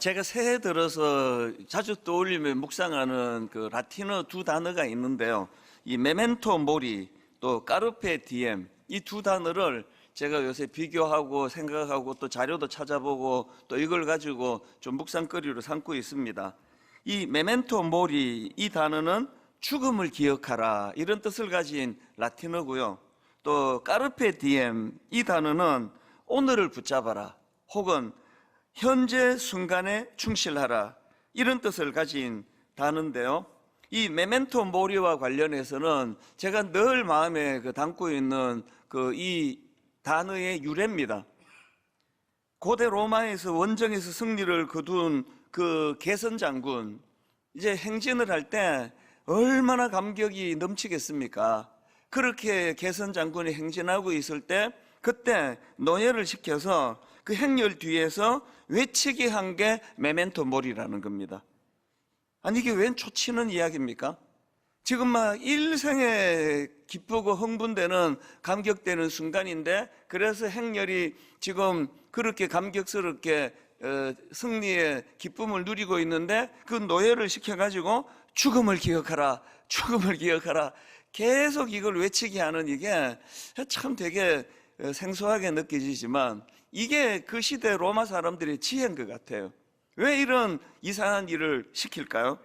제가 새해 들어서 자주 떠올리며 묵상하는 그 라틴어 두 단어가 있는데요. 이 메멘토 모리 또 까르페 디엠, 이 두 단어를 제가 요새 비교하고 생각하고 또 자료도 찾아보고 또 이걸 가지고 좀 묵상거리로 삼고 있습니다. 이 메멘토 모리, 이 단어는 죽음을 기억하라, 이런 뜻을 가진 라틴어고요. 또 까르페 디엠, 이 단어는 오늘을 붙잡아라 혹은 현재 순간에 충실하라, 이런 뜻을 가진 단어인데요. 이 메멘토 모리와 관련해서는 제가 늘 마음에 담고 있는 이 단어의 유래입니다. 고대 로마에서 원정에서 승리를 거둔 그 개선 장군, 이제 행진을 할 때 얼마나 감격이 넘치겠습니까? 그렇게 개선 장군이 행진하고 있을 때 그때 노예를 시켜서 그 행렬 뒤에서 외치게 한 게 메멘토 모리라는 겁니다. 아니, 이게 웬 초치는 이야기입니까? 지금 막 일생에 기쁘고 흥분되는 감격되는 순간인데, 그래서 행렬이 지금 그렇게 감격스럽게 승리의 기쁨을 누리고 있는데 그 노예를 시켜가지고 죽음을 기억하라, 죽음을 기억하라, 계속 이걸 외치게 하는, 이게 참 되게 생소하게 느껴지지만 이게 그 시대 로마 사람들의 지혜인 것 같아요. 왜 이런 이상한 일을 시킬까요?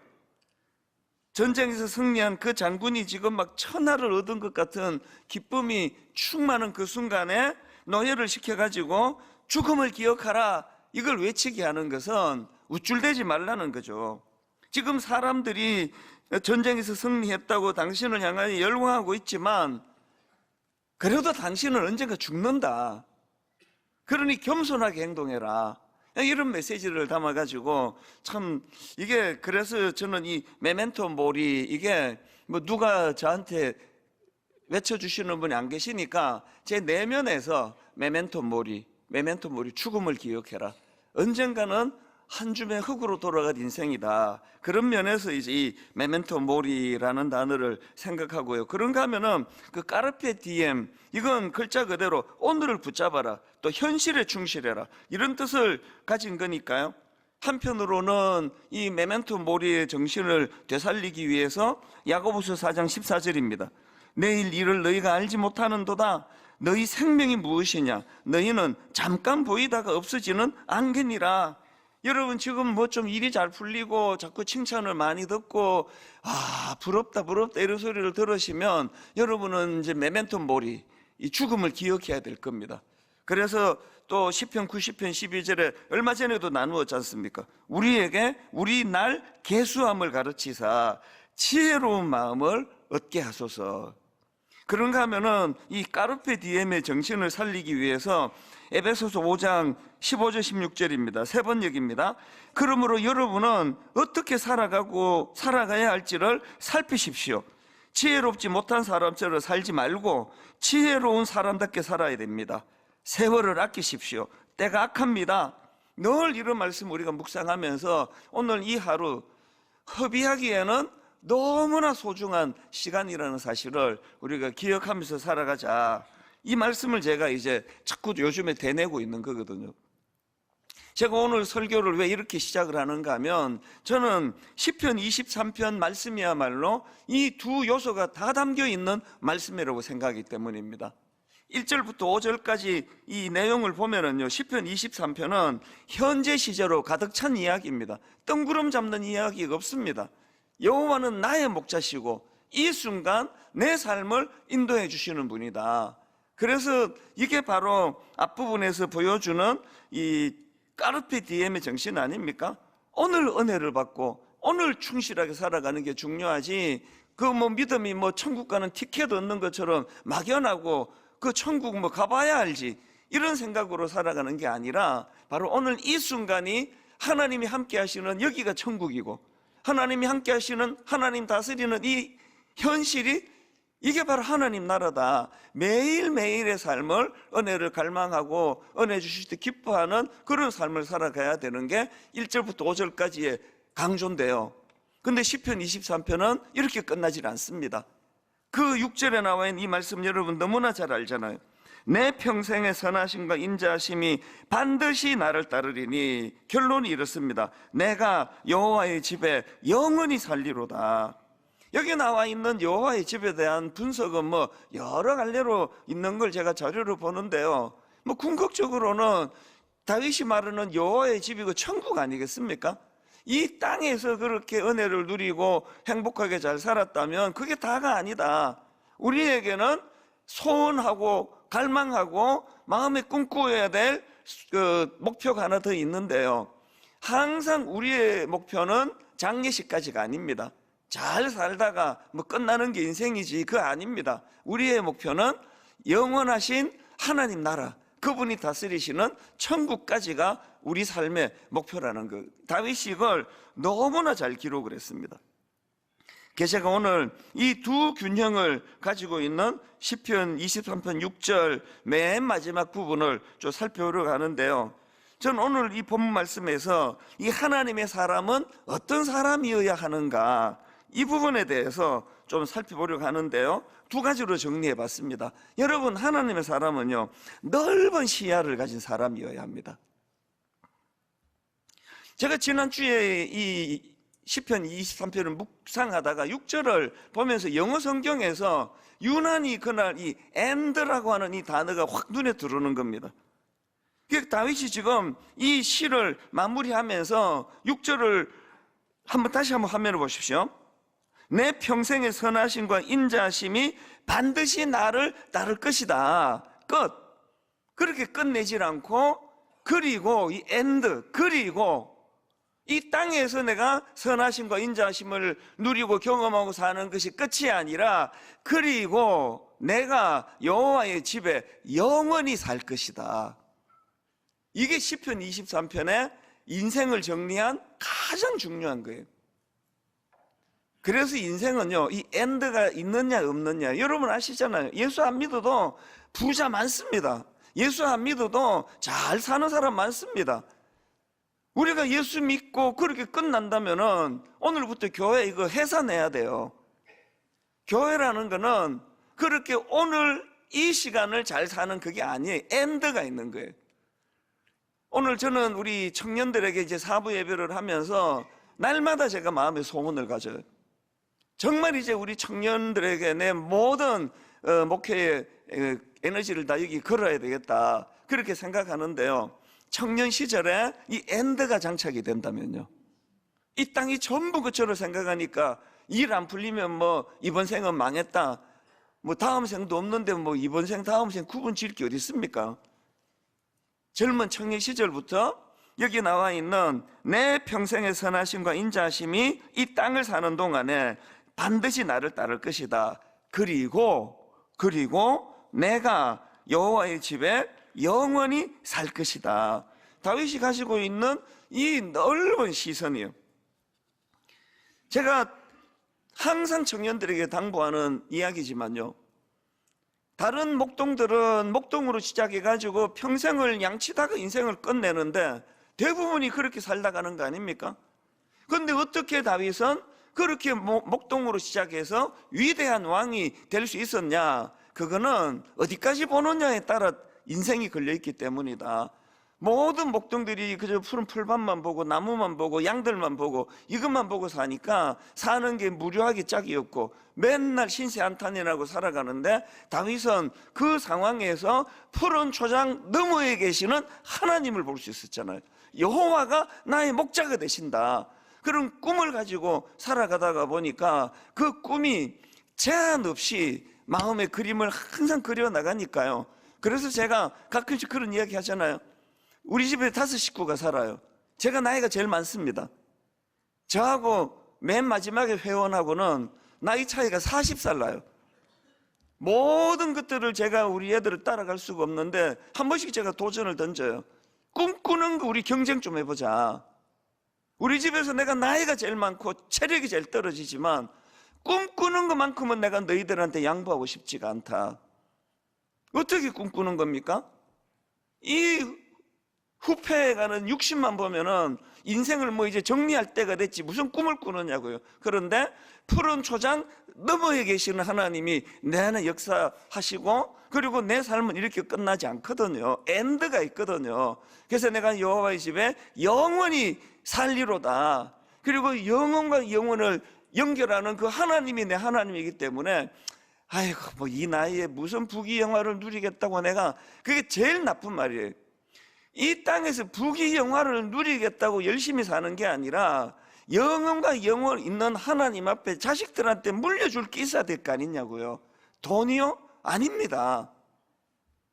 전쟁에서 승리한 그 장군이 지금 막 천하를 얻은 것 같은 기쁨이 충만한 그 순간에 노예를 시켜가지고 죽음을 기억하라, 이걸 외치게 하는 것은 우쭐대지 말라는 거죠. 지금 사람들이 전쟁에서 승리했다고 당신을 향하여 열광하고 있지만 그래도 당신은 언젠가 죽는다. 그러니 겸손하게 행동해라, 이런 메시지를 담아가지고 참 이게, 그래서 저는 이 메멘토 모리, 이게 뭐 누가 저한테 외쳐주시는 분이 안 계시니까 제 내면에서 메멘토 모리, 메멘토 모리, 죽음을 기억해라, 언젠가는 한 줌의 흙으로 돌아갈 인생이다, 그런 면에서 이제 이 메멘토 모리라는 단어를 생각하고요. 그런가 하면은 그 까르페 디엠, 이건 글자 그대로 오늘을 붙잡아라, 또 현실에 충실해라, 이런 뜻을 가진 거니까요. 한편으로는 이 메멘토 모리의 정신을 되살리기 위해서 야고보서 4장 14절입니다. 내일 일을 너희가 알지 못하는도다. 너희 생명이 무엇이냐? 너희는 잠깐 보이다가 없어지는 안개니라. 여러분, 지금 뭐 좀 일이 잘 풀리고 자꾸 칭찬을 많이 듣고 부럽다 부럽다 이런 소리를 들으시면 여러분은 이제 메멘토 모리, 이 죽음을 기억해야 될 겁니다. 그래서 또 시편 90편 12절에 얼마 전에도 나누었지 않습니까? 우리에게 우리 날 계수함을 가르치사 지혜로운 마음을 얻게 하소서. 그런가 하면은 이 까르페 디엠의 정신을 살리기 위해서 에베소서 5장 15절 16절입니다. 세 번역입니다. 그러므로 여러분은 어떻게 살아가야 할지를 살피십시오. 지혜롭지 못한 사람처럼 살지 말고 지혜로운 사람답게 살아야 됩니다. 세월을 아끼십시오. 때가 악합니다. 늘 이런 말씀 우리가 묵상하면서 오늘 이 하루 허비하기에는 너무나 소중한 시간이라는 사실을 우리가 기억하면서 살아가자, 이 말씀을 제가 이제 자꾸 요즘에 되뇌고 있는 거거든요. 제가 오늘 설교를 왜 이렇게 시작을 하는가 하면, 저는 시편 23편 말씀이야말로 이 두 요소가 다 담겨 있는 말씀이라고 생각하기 때문입니다. 1절부터 5절까지 이 내용을 보면은요, 시편 23편은 현재 시제로 가득 찬 이야기입니다. 뜬구름 잡는 이야기가 없습니다. 여호와는 나의 목자시고 이 순간 내 삶을 인도해 주시는 분이다. 그래서 이게 바로 앞부분에서 보여주는 이 까르페 디엠의 정신 아닙니까? 오늘 은혜를 받고 오늘 충실하게 살아가는 게 중요하지, 그 뭐 믿음이 뭐 천국 가는 티켓 얻는 것처럼 막연하고 그 천국 뭐 가봐야 알지, 이런 생각으로 살아가는 게 아니라 바로 오늘 이 순간이 하나님이 함께 하시는 여기가 천국이고, 하나님이 함께 하시는, 하나님 다스리는 이 현실이, 이게 바로 하나님 나라다. 매일매일의 삶을 은혜를 갈망하고 은혜 주실 때 기뻐하는 그런 삶을 살아가야 되는 게 1절부터 5절까지의 강조인데요. 근데 시편 23편은 이렇게 끝나질 않습니다. 그 6절에 나와 있는 이 말씀 여러분 너무나 잘 알잖아요. 내 평생의 선하심과 인자하심이 반드시 나를 따르리니, 결론이 이렇습니다. 내가 여호와의 집에 영원히 살리로다. 여기 나와 있는 여호와의 집에 대한 분석은 뭐 여러 갈래로 있는 걸 제가 자료로 보는데요, 뭐 궁극적으로는 다윗이 말하는 여호와의 집이 그 천국 아니겠습니까? 이 땅에서 그렇게 은혜를 누리고 행복하게 잘 살았다면 그게 다가 아니다. 우리에게는 소원하고 갈망하고 마음에 꿈꾸어야 될 그 목표가 하나 더 있는데요, 항상 우리의 목표는 장례식까지가 아닙니다. 잘 살다가 뭐 끝나는 게 인생이지, 그거 아닙니다. 우리의 목표는 영원하신 하나님 나라, 그분이 다스리시는 천국까지가 우리 삶의 목표라는 것. 다윗이 이걸 너무나 잘 기록을 했습니다. 제가 오늘 이 두 균형을 가지고 있는 시편 23편 6절 맨 마지막 부분을 좀 살펴보려고 하는데요, 저는 오늘 이 본문 말씀에서 이 하나님의 사람은 어떤 사람이어야 하는가, 이 부분에 대해서 좀 살펴보려고 하는데요, 두 가지로 정리해 봤습니다. 여러분, 하나님의 사람은요, 넓은 시야를 가진 사람이어야 합니다. 제가 지난주에 이 시편 23편을 묵상하다가 6절을 보면서 영어 성경에서 유난히 그날 이 and라고 하는 이 단어가 확 눈에 들어오는 겁니다. 다윗이 지금 이 시를 마무리하면서 6절을 다시 한번 화면을 보십시오. 내 평생의 선하심과 인자하심이 반드시 나를 따를 것이다. 끝. 그렇게 끝내질 않고, 그리고 이 end, 그리고 이 땅에서 내가 선하심과 인자하심을 누리고 경험하고 사는 것이 끝이 아니라, 그리고 내가 여호와의 집에 영원히 살 것이다. 이게 시편 23편의 인생을 정리한 가장 중요한 거예요. 그래서 인생은요, 이 엔드가 있느냐 없느냐, 여러분 아시잖아요. 예수 안 믿어도 부자 많습니다. 예수 안 믿어도 잘 사는 사람 많습니다. 우리가 예수 믿고 그렇게 끝난다면은 오늘부터 교회 이거 회사 내야 돼요. 교회라는 거는 그렇게 오늘 이 시간을 잘 사는 그게 아니에요. 엔드가 있는 거예요. 오늘 저는 우리 청년들에게 이제 사부 예배를 하면서 날마다 제가 마음에 소원을 가져요. 정말 이제 우리 청년들에게 내 모든 목회의 에너지를 다 여기 걸어야 되겠다, 그렇게 생각하는데요, 청년 시절에 이 엔드가 장착이 된다면요, 이 땅이 전부 그처럼 생각하니까 일 안 풀리면 뭐 이번 생은 망했다, 뭐 다음 생도 없는데 뭐 이번 생 다음 생 구분 지을 게 어디 있습니까? 젊은 청년 시절부터 여기 나와 있는 내 평생의 선하심과 인자하심이 이 땅을 사는 동안에 반드시 나를 따를 것이다. 그리고 내가 여호와의 집에 영원히 살 것이다. 다윗이 가지고 있는 이 넓은 시선이요, 제가 항상 청년들에게 당부하는 이야기지만요, 다른 목동들은 목동으로 시작해가지고 평생을 양치다가 인생을 끝내는데 대부분이 그렇게 살다 가는 거 아닙니까? 그런데 어떻게 다윗은 그렇게 목동으로 시작해서 위대한 왕이 될 수 있었냐? 그거는 어디까지 보느냐에 따라 인생이 걸려있기 때문이다. 모든 목동들이 그저 푸른 풀밭만 보고 나무만 보고 양들만 보고 이것만 보고 사니까 사는 게 무료하기 짝이었고 맨날 신세한탄이라고 살아가는데, 다윗은 그 상황에서 푸른 초장 너머에 계시는 하나님을 볼 수 있었잖아요. 여호와가 나의 목자가 되신다, 그런 꿈을 가지고 살아가다가 보니까 그 꿈이 제한 없이 마음의 그림을 항상 그려나가니까요. 그래서 제가 가끔씩 그런 이야기 하잖아요. 우리 집에 5 식구가 살아요. 제가 나이가 제일 많습니다. 저하고 맨 마지막에 회원하고는 나이 차이가 40살 나요. 모든 것들을 제가 우리 애들을 따라갈 수가 없는데 한 번씩 제가 도전을 던져요. 꿈꾸는 거 우리 경쟁 좀 해보자. 우리 집에서 내가 나이가 제일 많고 체력이 제일 떨어지지만 꿈꾸는 것만큼은 내가 너희들한테 양보하고 싶지가 않다. 어떻게 꿈꾸는 겁니까? 이 후패해가는 60만 보면은 인생을 뭐 이제 정리할 때가 됐지 무슨 꿈을 꾸느냐고요. 그런데 푸른 초장 너머에 계시는 하나님이 내 안에 역사하시고, 그리고 내 삶은 이렇게 끝나지 않거든요. 엔드가 있거든요. 그래서 내가 여호와의 집에 영원히 살리로다. 그리고 영혼과 영혼을 연결하는 그 하나님이 내 하나님이기 때문에, 아이고 뭐 이 나이에 무슨 부귀영화를 누리겠다고, 내가 그게 제일 나쁜 말이에요. 이 땅에서 부귀영화를 누리겠다고 열심히 사는 게 아니라 영혼과 영혼 있는 하나님 앞에 자식들한테 물려줄 게 있어야 될 거 아니냐고요. 돈이요? 아닙니다.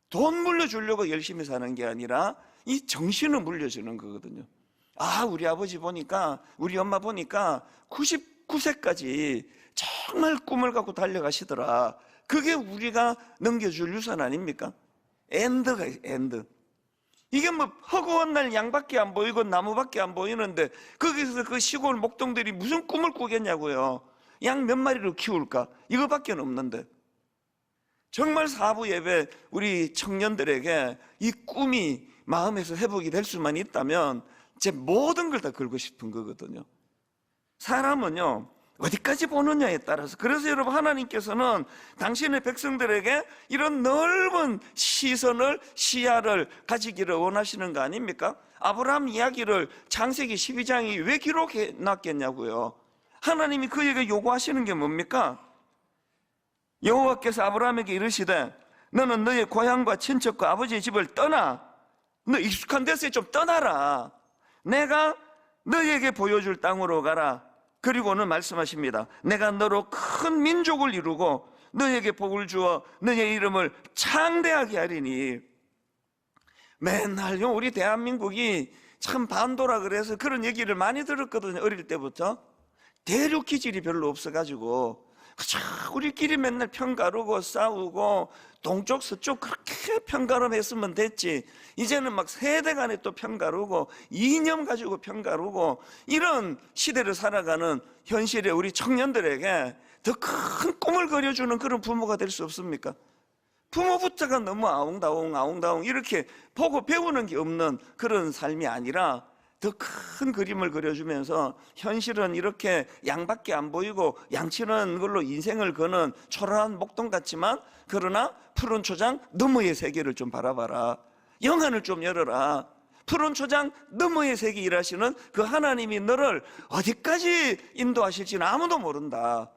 돈 물려주려고 열심히 사는 게 아니라 이 정신을 물려주는 거거든요. 아, 우리 아버지 보니까, 우리 엄마 보니까 99세까지 정말 꿈을 갖고 달려가시더라. 그게 우리가 넘겨줄 유산 아닙니까? 엔드가 엔드. 이게 뭐 허구한 날 양밖에 안 보이고 나무밖에 안 보이는데 거기서 그 시골 목동들이 무슨 꿈을 꾸겠냐고요. 양 몇 마리를 키울까? 이거밖에 없는데. 정말 사부 예배 우리 청년들에게 이 꿈이 마음에서 회복이 될 수만 있다면 제 모든 걸 다 걸고 싶은 거거든요. 사람은요, 어디까지 보느냐에 따라서. 그래서 여러분, 하나님께서는 당신의 백성들에게 이런 넓은 시선을, 시야를 가지기를 원하시는 거 아닙니까? 아브라함 이야기를 창세기 12장이 왜 기록해 놨겠냐고요. 하나님이 그에게 요구하시는 게 뭡니까? 여호와께서 아브라함에게 이르시되 너는 너의 고향과 친척과 아버지의 집을 떠나, 너 익숙한 데서 좀 떠나라. 내가 너에게 보여줄 땅으로 가라. 그리고는 말씀하십니다. 내가 너로 큰 민족을 이루고 너에게 복을 주어 너의 이름을 창대하게 하리니. 맨날요, 우리 대한민국이 참 반도라 그래서 그런 얘기를 많이 들었거든요. 어릴 때부터. 대륙 기질이 별로 없어가지고 그쵸, 우리끼리 맨날 편가르고 싸우고 동쪽 서쪽 그렇게 편가름했으면 됐지. 이제는 막 세대 간에 또 편가르고 이념 가지고 편가르고, 이런 시대를 살아가는 현실에 우리 청년들에게 더 큰 꿈을 그려주는 그런 부모가 될 수 없습니까? 부모부터가 너무 아웅다웅 이렇게 보고 배우는 게 없는 그런 삶이 아니라 더 큰 그림을 그려주면서, 현실은 이렇게 양밖에 안 보이고 양치는 걸로 인생을 거는 초라한 목동 같지만, 그러나 푸른 초장 너머의 세계를 좀 바라봐라. 영안을 좀 열어라. 푸른 초장 너머의 세계 일하시는 그 하나님이 너를 어디까지 인도하실지는 아무도 모른다.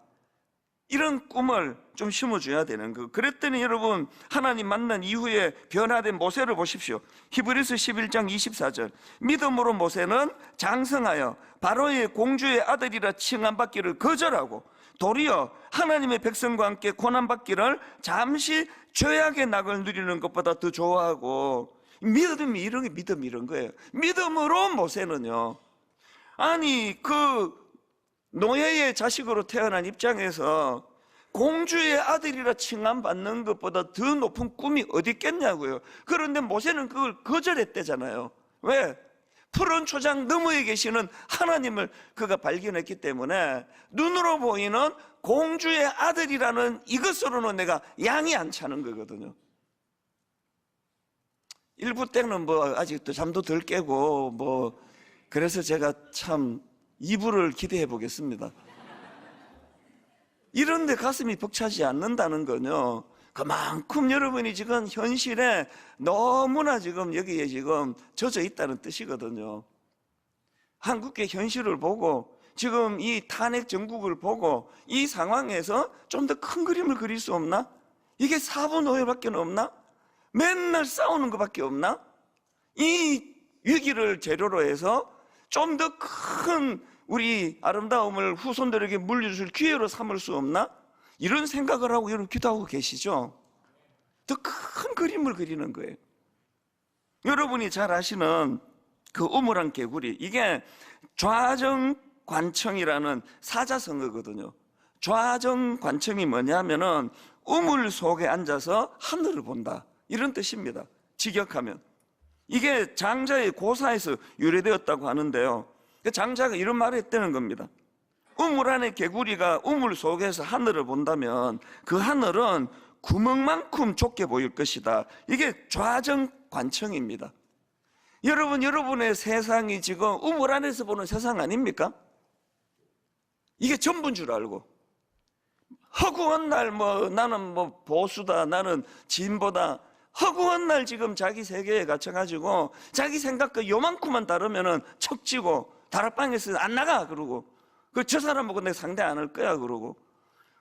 이런 꿈을 좀 심어줘야 되는 거. 그랬더니 여러분, 하나님 만난 이후에 변화된 모세를 보십시오. 히브리서 11장 24절. 믿음으로 모세는 장성하여 바로의 공주의 아들이라 칭함받기를 거절하고 도리어 하나님의 백성과 함께 고난받기를 잠시 죄악의 낙을 누리는 것보다 더 좋아하고. 믿음이 이런 거예요. 믿음으로 모세는요, 아니 그 노예의 자식으로 태어난 입장에서 공주의 아들이라 칭함받는 것보다 더 높은 꿈이 어디 있겠냐고요. 그런데 모세는 그걸 거절했대잖아요. 왜? 푸른 초장 너머에 계시는 하나님을 그가 발견했기 때문에 눈으로 보이는 공주의 아들이라는 이것으로는 내가 양이 안 차는 거거든요. 일부 때는 뭐 아직도 잠도 덜 깨고 뭐, 그래서 제가 참 2부를 기대해 보겠습니다. 이런데 가슴이 벅차지 않는다는 건요, 그만큼 여러분이 지금 현실에 너무나 지금 여기에 지금 젖어 있다는 뜻이거든요. 한국의 현실을 보고 지금 이 탄핵 정국을 보고 이 상황에서 좀 더 큰 그림을 그릴 수 없나? 이게 사부노예밖에 없나? 맨날 싸우는 것밖에 없나? 이 위기를 재료로 해서 좀 더 큰 우리 아름다움을 후손들에게 물려줄 기회로 삼을 수 없나? 이런 생각을 하고 여러분 기도하고 계시죠? 더 큰 그림을 그리는 거예요. 여러분이 잘 아시는 그 우물안 개구리, 이게 좌정관청이라는 사자성어거든요. 좌정관청이 뭐냐면은 우물 속에 앉아서 하늘을 본다, 이런 뜻입니다. 직역하면. 이게 장자의 고사에서 유래되었다고 하는데요, 장자가 이런 말을 했다는 겁니다. 우물 안에 개구리가 우물 속에서 하늘을 본다면 그 하늘은 구멍만큼 좁게 보일 것이다. 이게 좌정관청입니다. 여러분의 세상이 지금 우물 안에서 보는 세상 아닙니까? 이게 전부인 줄 알고 허구한 날 나는 보수다, 나는 진보다, 허구한 날 지금 자기 세계에 갇혀가지고 자기 생각과 요만큼만 다르면은 척지고 다락방에서 안 나가 그러고, 저 사람하고 내가 상대 안 할 거야 그러고,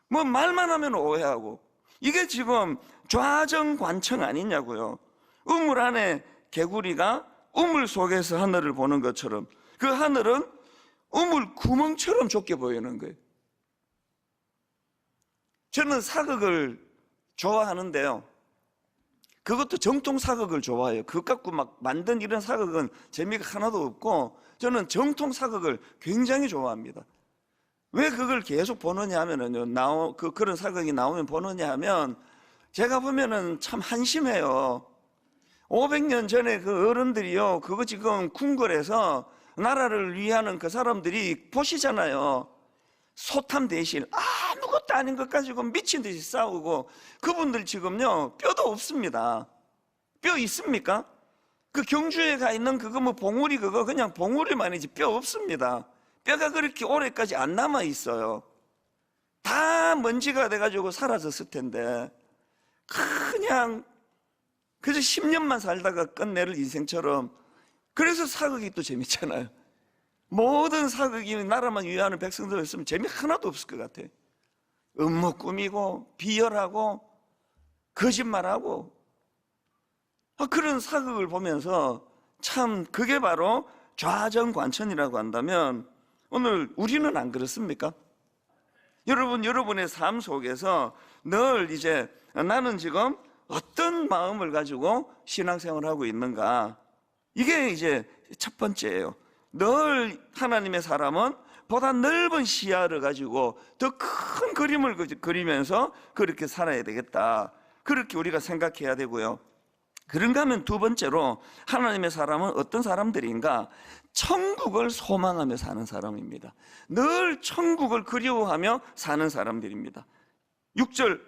말만 하면 오해하고, 이게 지금 좌정관청 아니냐고요. 우물 안에 개구리가 우물 속에서 하늘을 보는 것처럼 그 하늘은 우물 구멍처럼 좁게 보이는 거예요. 저는 사극을 좋아하는데요, 그것도 정통 사극을 좋아해요. 그것 갖고 막 만든 이런 사극은 재미가 하나도 없고, 저는 정통 사극을 굉장히 좋아합니다. 왜 그걸 계속 보느냐 하면은요, 그런 사극이 나오면 보느냐 하면, 제가 보면은 참 한심해요. 500년 전에 그 어른들이요, 그거 지금 궁궐에서 나라를 위하는 그 사람들이 보시잖아요. 소탐 대신 아무것도 아닌 것 가지고 미친 듯이 싸우고, 그분들 지금요 뼈도 없습니다. 뼈 있습니까? 그 경주에 가 있는 그거 봉우리, 그거 그냥 봉우리만이지 뼈 없습니다. 뼈가 그렇게 오래까지 안 남아 있어요. 다 먼지가 돼가지고 사라졌을 텐데, 그냥 그저 10년만 살다가 끝내를 인생처럼. 그래서 사극이 또 재밌잖아요. 모든 사극이 나라만 위하는 백성들 있으면 재미 하나도 없을 것 같아요. 음모 꾸미고 비열하고 거짓말하고, 그런 사극을 보면서 참 그게 바로 좌정관천이라고 한다면, 오늘 우리는 안 그렇습니까? 여러분의 삶 속에서 늘 이제 나는 지금 어떤 마음을 가지고 신앙생활을 하고 있는가, 이게 이제 첫 번째예요. 늘 하나님의 사람은 보다 넓은 시야를 가지고 더 큰 그림을 그리면서 그렇게 살아야 되겠다, 그렇게 우리가 생각해야 되고요. 그런가 하면 두 번째로, 하나님의 사람은 어떤 사람들인가? 천국을 소망하며 사는 사람입니다. 늘 천국을 그리워하며 사는 사람들입니다. 6절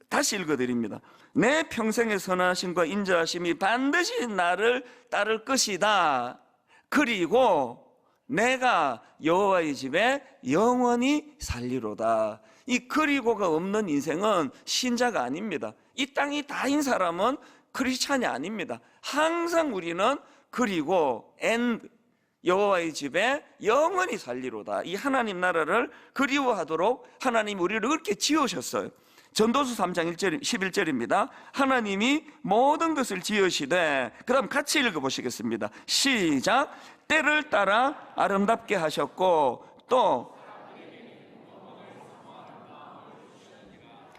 다시 읽어드립니다. 내 평생의 선하심과 인자하심이 반드시 나를 따를 것이다. 그리고 내가 여호와의 집에 영원히 살리로다. 이 그리고가 없는 인생은 신자가 아닙니다. 이 땅이 다인 사람은 크리스찬이 아닙니다. 항상 우리는 그리고 여호와의 집에 영원히 살리로다. 이 하나님 나라를 그리워하도록 하나님 우리를 그렇게 지으셨어요. 전도서 3장 11절입니다. 하나님이 모든 것을 지으시되, 그 다음 같이 읽어보시겠습니다. 시작. 때를 따라 아름답게 하셨고, 또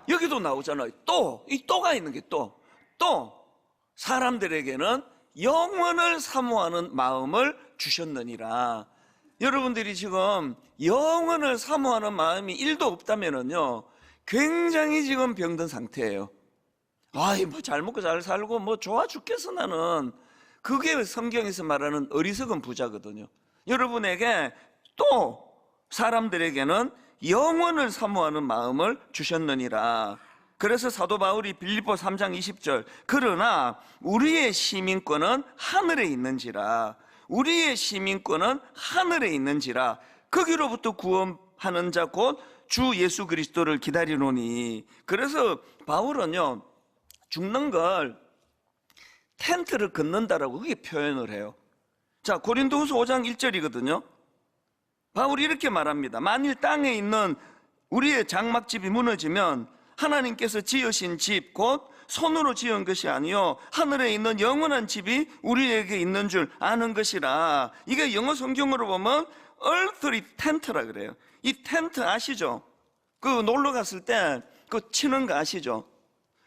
여기도 나오잖아요. 이 또가 있는 게 또 사람들에게는 영원을 사모하는 마음을 주셨느니라. 여러분들이 지금 영원을 사모하는 마음이 1도 없다면은요, 굉장히 지금 병든 상태예요. 잘 먹고 잘 살고 좋아 죽겠어 나는. 그게 성경에서 말하는 어리석은 부자거든요. 여러분에게 또 사람들에게는 영원을 사모하는 마음을 주셨느니라. 그래서 사도 바울이 빌립보 3장 20절, 그러나 우리의 시민권은 하늘에 있는지라. 우리의 시민권은 하늘에 있는지라. 거기로부터 구원하는 자 곧 주 예수 그리스도를 기다리노니. 그래서 바울은요, 죽는 걸 텐트를 걷는다라고 그게 표현을 해요. 자, 고린도후서 5장 1절이거든요. 바울이 이렇게 말합니다. 만일 땅에 있는 우리의 장막집이 무너지면 하나님께서 지으신 집 곧 손으로 지은 것이 아니요 하늘에 있는 영원한 집이 우리에게 있는 줄 아는 것이라. 이게 영어 성경으로 보면 earthly tent라 그래요. 이 텐트 아시죠? 그 놀러 갔을 때 그 치는 거 아시죠?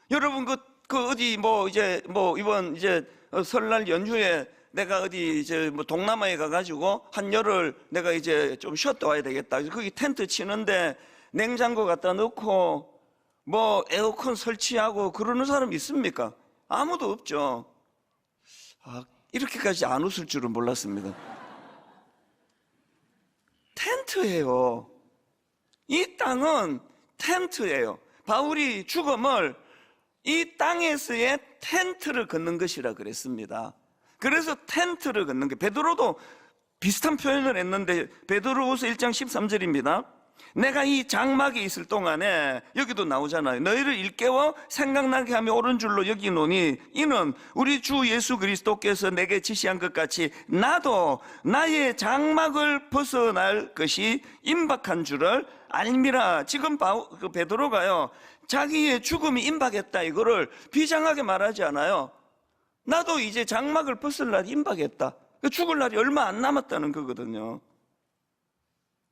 여러분 그 어디 이번 이제 설날 연휴에 내가 어디 이제 동남아에 가가지고 한 열흘 내가 이제 좀 쉬었다 와야 되겠다. 거기 텐트 치는데 냉장고 갖다 넣고 에어컨 설치하고 그러는 사람 있습니까? 아무도 없죠. 이렇게까지 안 웃을 줄은 몰랐습니다. 텐트예요. 이 땅은 텐트예요. 바울이 죽음을 이 땅에서의 텐트를 걷는 것이라 그랬습니다. 그래서 텐트를 걷는 게, 베드로도 비슷한 표현을 했는데 베드로후서 1장 13절입니다. 내가 이 장막에 있을 동안에, 여기도 나오잖아요. 너희를 일깨워 생각나게 하며 옳은 줄로 여기노니 이는 우리 주 예수 그리스도께서 내게 지시한 것 같이 나도 나의 장막을 벗어날 것이 임박한 줄을 알미라. 지금 베드로가요, 자기의 죽음이 임박했다, 이거를 비장하게 말하지 않아요. 나도 이제 장막을 벗을 날이 임박했다, 죽을 날이 얼마 안 남았다는 거거든요.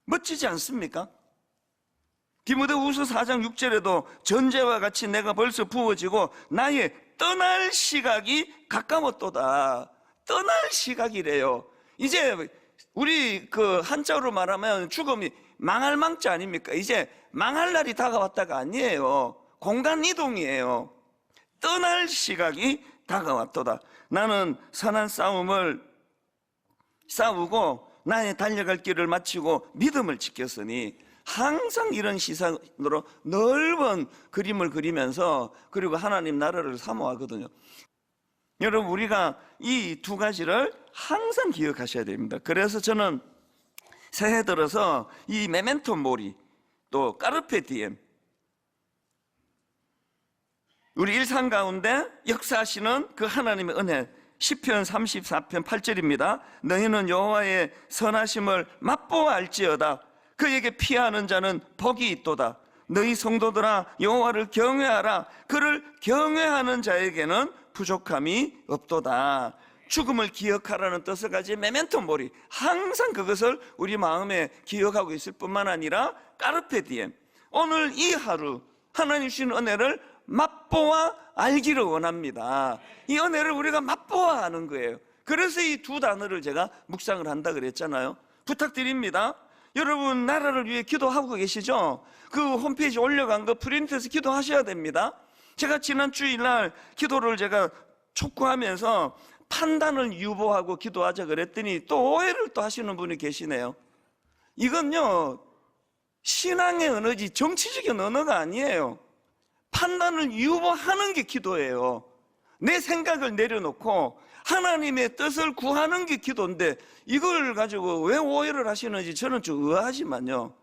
멋지지 않습니까? 디모데후서 4장 6절에도 전제와 같이 내가 벌써 부어지고 나의 떠날 시각이 가까웠도다. 떠날 시각이래요. 이제 우리 그 한자로 말하면 죽음이 망할 망자 아닙니까? 이제 망할 날이 다가왔다가 아니에요. 공간 이동이에요. 떠날 시각이 다가왔도다. 나는 선한 싸움을 싸우고 나의 달려갈 길을 마치고 믿음을 지켰으니, 항상 이런 시선으로 넓은 그림을 그리면서, 그리고 하나님 나라를 사모하거든요. 여러분, 우리가 이 두 가지를 항상 기억하셔야 됩니다. 그래서 저는 새해 들어서 이 메멘토 모리, 또 까르페 디엠, 우리 일상 가운데 역사하시는 그 하나님의 은혜, 시편 34편 8절입니다. 너희는 여호와의 선하심을 맛보아 알지어다. 그에게 피하는 자는 복이 있도다. 너희 성도들아 여호와를 경외하라. 그를 경외하는 자에게는 부족함이 없도다. 죽음을 기억하라는 뜻을 가진 메멘토 모리, 항상 그것을 우리 마음에 기억하고 있을 뿐만 아니라 까르페 디엠, 오늘 이 하루 하나님 주신 은혜를 맛보아 알기를 원합니다. 이 은혜를 우리가 맛보아 하는 거예요. 그래서 이 두 단어를 제가 묵상을 한다 그랬잖아요. 부탁드립니다. 여러분, 나라를 위해 기도하고 계시죠? 그 홈페이지 올려간 거 프린트해서 기도하셔야 됩니다. 제가 지난 주일날 기도를 제가 촉구하면서 판단을 유보하고 기도하자 그랬더니 또 오해를 또 하시는 분이 계시네요. 이건요, 신앙의 언어지 정치적인 언어가 아니에요. 판단을 유보하는 게 기도예요. 내 생각을 내려놓고 하나님의 뜻을 구하는 게 기도인데, 이걸 가지고 왜 오해를 하시는지 저는 좀 의아하지만요,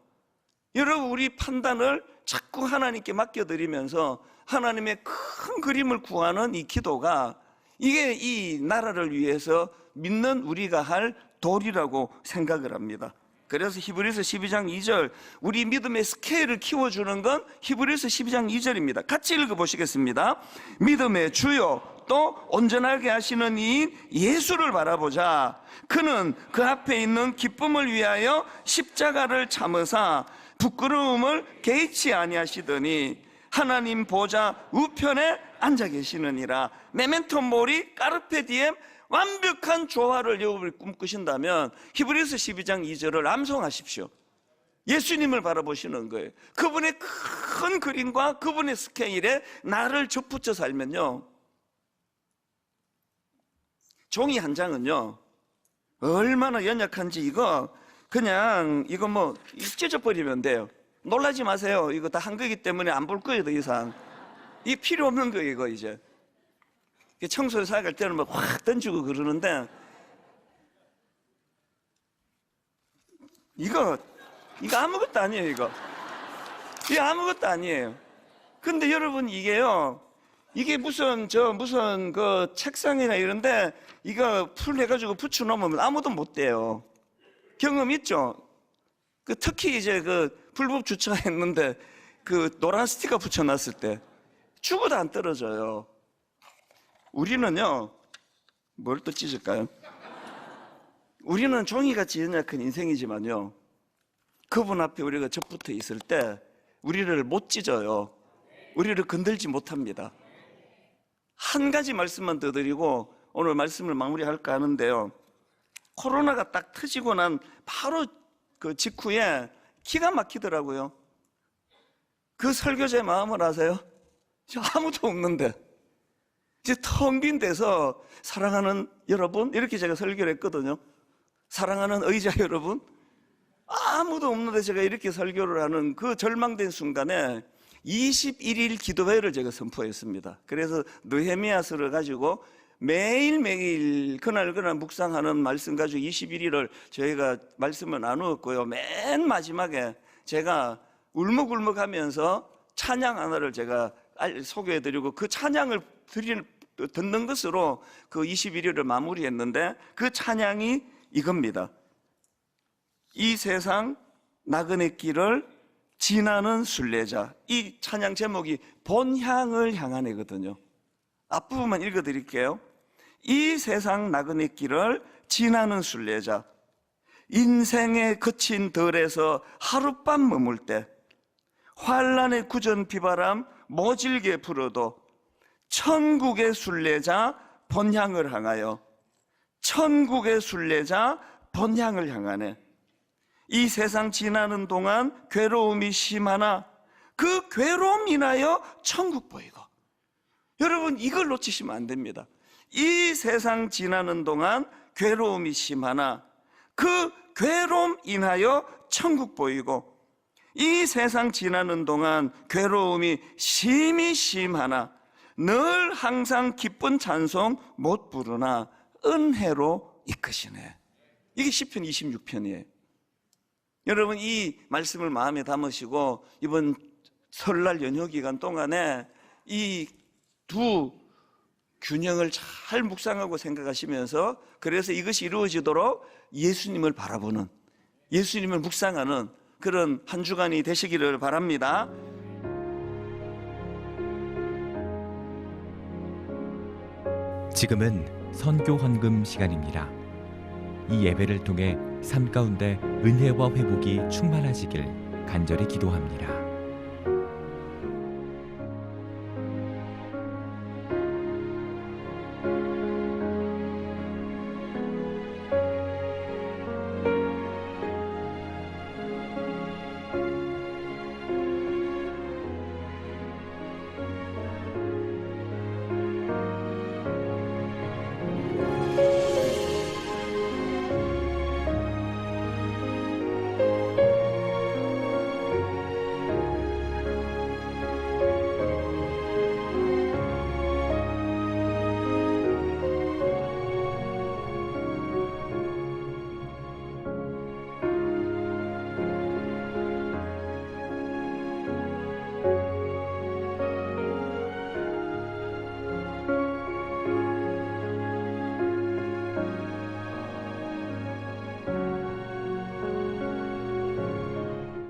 여러분, 우리 판단을 자꾸 하나님께 맡겨드리면서 하나님의 큰 그림을 구하는 이 기도가, 이게 이 나라를 위해서 믿는 우리가 할 도리라고 생각을 합니다. 그래서 히브리서 12장 2절, 우리 믿음의 스케일을 키워주는 건 히브리서 12장 2절입니다. 같이 읽어보시겠습니다. 믿음의 주요 또 온전하게 하시는 이인 예수를 바라보자. 그는 그 앞에 있는 기쁨을 위하여 십자가를 참으사 부끄러움을 개의치 아니하시더니 하나님 보좌 우편에 앉아 계시느니라. 메멘토 모리, 까르페 디엠, 완벽한 조화를 여러분이 꿈꾸신다면 히브리서 12장 2절을 암송하십시오. 예수님을 바라보시는 거예요. 그분의 큰 그림과 그분의 스케일에 나를 접붙여 살면요, 종이 한 장은요 얼마나 연약한지, 이거 그냥 이거 뭐 찢어버리면 돼요. 놀라지 마세요. 이거 다 한 거기 때문에 안 볼 거예요. 더 이상 이 필요 없는 거예요. 이거 이제 청소를 사갈 때는 막 확 던지고 그러는데, 이거 아무것도 아니에요. 이거 아무것도 아니에요. 근데 여러분, 이게 무슨 그 책상이나 이런데 이거 풀 해가지고 붙여놓으면 아무도 못 대요. 경험 있죠? 특히 이제 불법 주차했는데 노란 스티커 붙여놨을 때 죽어도 안 떨어져요. 우리는요, 뭘 또 찢을까요? 우리는 종이같이 연약한 인생이지만요, 그분 앞에 우리가 접붙어 있을 때 우리를 못 찢어요. 우리를 건들지 못합니다. 한 가지 말씀만 더 드리고 오늘 말씀을 마무리할까 하는데요, 코로나가 딱 터지고 난 바로 그 직후에 기가 막히더라고요. 그 설교자의 마음을 아세요? 아무도 없는데 이제 텅 빈 데서 사랑하는 여러분, 이렇게 제가 설교를 했거든요. 사랑하는 의자 여러분, 아무도 없는데 제가 이렇게 설교를 하는 그 절망된 순간에 21일 기도회를 제가 선포했습니다. 그래서 느헤미야서를 가지고 매일매일 그날 묵상하는 말씀 가지고 21일을 저희가 말씀을 나누었고요. 맨 마지막에 제가 울먹울먹하면서 찬양 하나를 제가 소개해드리고 그 찬양을 듣는 것으로 그 21일을 마무리했는데 그 찬양이 이겁니다. 이 세상 나그네 길을 지나는 순례자. 이 찬양 제목이 본향을 향한 애거든요. 앞부분만 읽어드릴게요. 이 세상 나그네 길을 지나는 순례자, 인생의 거친 덜에서 하룻밤 머물 때 환란의 구전 비바람 모질게 불어도 천국의 순례자 본향을 향하여, 천국의 순례자 본향을 향하네. 이 세상 지나는 동안 괴로움이 심하나 그 괴로움 인하여 천국 보이고. 여러분, 이걸 놓치시면 안 됩니다. 이 세상 지나는 동안 괴로움이 심하나 그 괴로움 인하여 천국 보이고, 이 세상 지나는 동안 괴로움이 심히 심하나 늘 항상 기쁜 찬송 못 부르나 은혜로 이끄시네. 이게 시편 26편이에요. 여러분, 이 말씀을 마음에 담으시고 이번 설날 연휴 기간 동안에 이 두 균형을 잘 묵상하고 생각하시면서, 그래서 이것이 이루어지도록 예수님을 바라보는, 예수님을 묵상하는 그런 한 주간이 되시기를 바랍니다. 지금은 선교 헌금 시간입니다. 이 예배를 통해 삶 가운데 은혜와 회복이 충만하시길 간절히 기도합니다.